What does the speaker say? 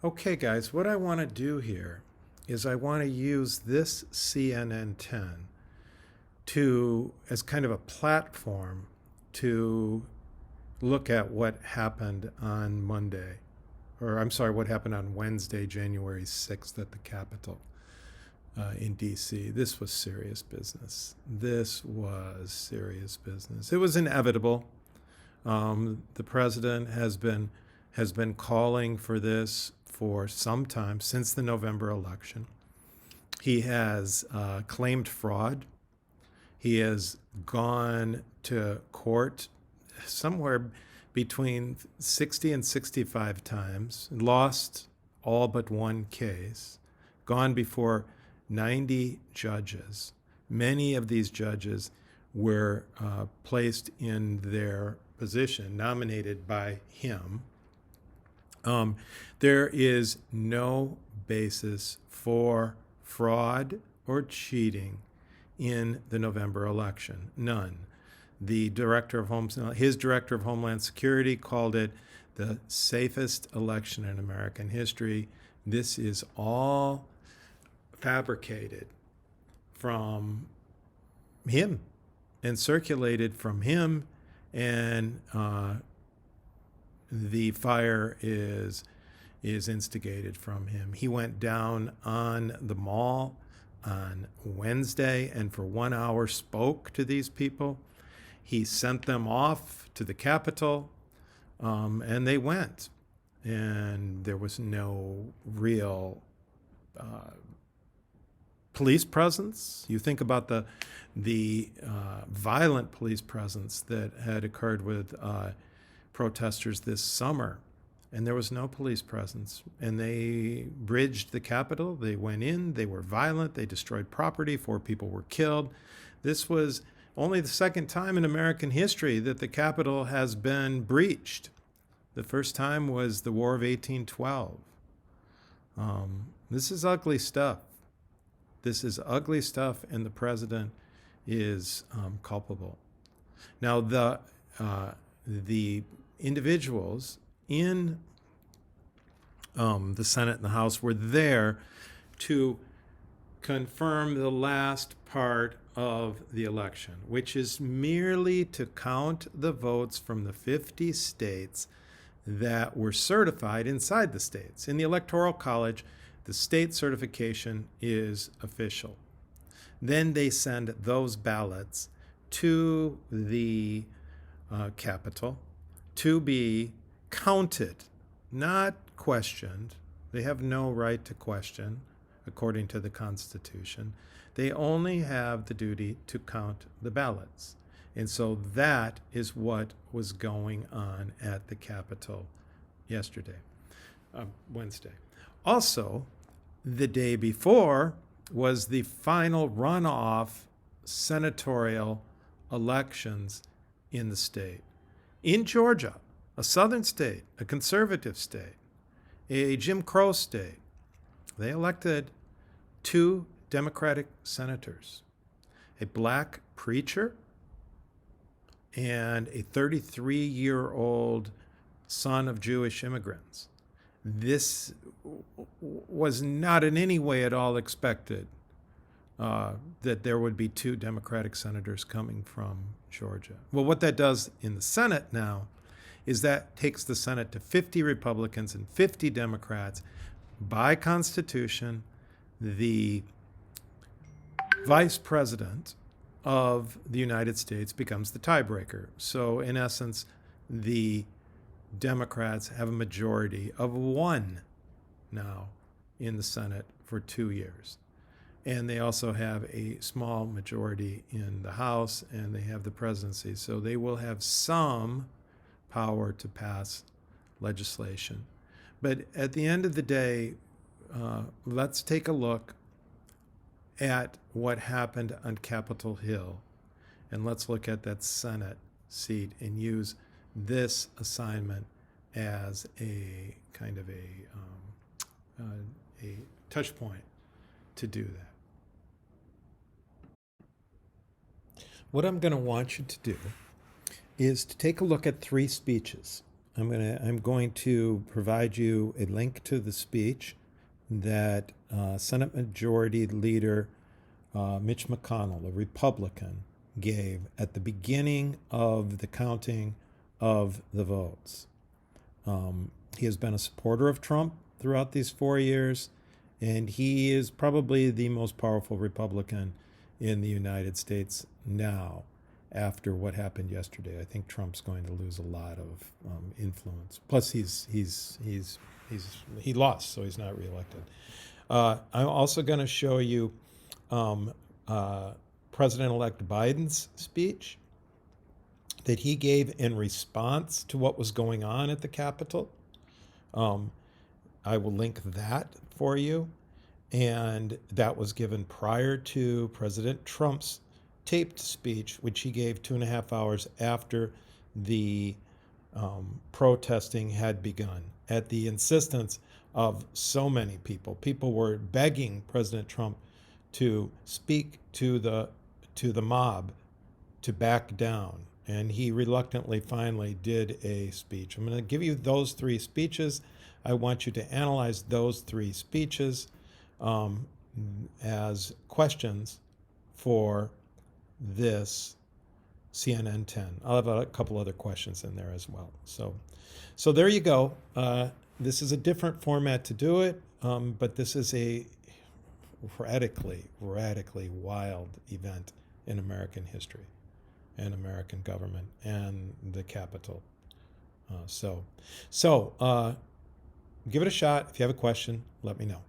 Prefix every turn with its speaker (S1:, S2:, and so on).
S1: Okay, guys, what I want to do here is I want to use this CNN 10 as kind of a platform to look at what happened on Monday, or I'm sorry, what happened on Wednesday, January 6th at the Capitol in DC. This was serious business. This was serious business. It was inevitable. The president has been calling for this for some time since the November election. He has claimed fraud. He has gone to court somewhere between 60 and 65 times, lost all but one case, gone before 90 judges. Many of these judges were placed in their position, nominated by him. There is no basis for fraud or cheating in the November election. None. His director of Homeland Security called it the safest election in American history. This is all fabricated from him and circulated from him, and the fire is instigated from him. He went down on the Mall on Wednesday and for 1 hour spoke to these people. He sent them off to the Capitol, and they went. And there was no real police presence. You think about the violent police presence that had occurred with protesters this summer, and there was no police presence. And they bridged the Capitol. They went in. They were violent. They destroyed property. 4 people were killed. This was only the second time in American history that the Capitol has been breached. The first time was the War of 1812. This is ugly stuff. This is ugly stuff, and the president is culpable. Now, the individuals in the Senate and the House were there to confirm the last part of the election, which is merely to count the votes from the 50 states that were certified inside the states. In the Electoral College, the state certification is official. Then they send those ballots to the Capitol to be counted, not questioned. They have no right to question, according to the Constitution. They only have the duty to count the ballots. And so that is what was going on at the Capitol Wednesday. Also, the day before was the final runoff senatorial elections in the state. In Georgia, a southern state, a conservative state, a Jim Crow state, they elected 2 Democratic senators, a black preacher and a 33-year-old son of Jewish immigrants. This was not in any way at all expected that there would be 2 Democratic senators coming from Georgia. Well, what that does in the Senate now is that takes the Senate to 50 Republicans and 50 Democrats. By Constitution, the vice president of the United States becomes the tiebreaker. So in essence, the Democrats have a majority of 1 now in the Senate for 2 years. And they also have a small majority in the House, and they have the presidency. So they will have some power to pass legislation. But at the end of the day, let's take a look at what happened on Capitol Hill, and let's look at that Senate seat and use this assignment as a kind of a touch point to do that. What I'm going to want you to do is to take a look at 3 speeches I'm going to provide you a link to the speech that Senate Majority Leader Mitch McConnell, a Republican, gave at the beginning of the counting of the votes. He has been a supporter of Trump throughout these 4 years, and he is probably the most powerful Republican in the United States now after what happened yesterday. I think Trump's going to lose a lot of influence. Plus, he lost, so he's not reelected. I'm also going to show you President-elect Biden's speech that he gave in response to what was going on at the Capitol. I will link that for you. And that was given prior to President Trump's taped speech, which he gave 2.5 hours after the protesting had begun, at the insistence of so many people. People were begging President Trump to speak to the mob to back down. And he reluctantly finally did a speech. I'm going to give you those 3 speeches. I want you to analyze those 3 speeches as questions for this CNN 10. I'll have a couple other questions in there as well. So there you go. This is a different format to do it, but this is a radically wild event in American history and American government and the Capitol. So give it a shot. If you have a question, let me know.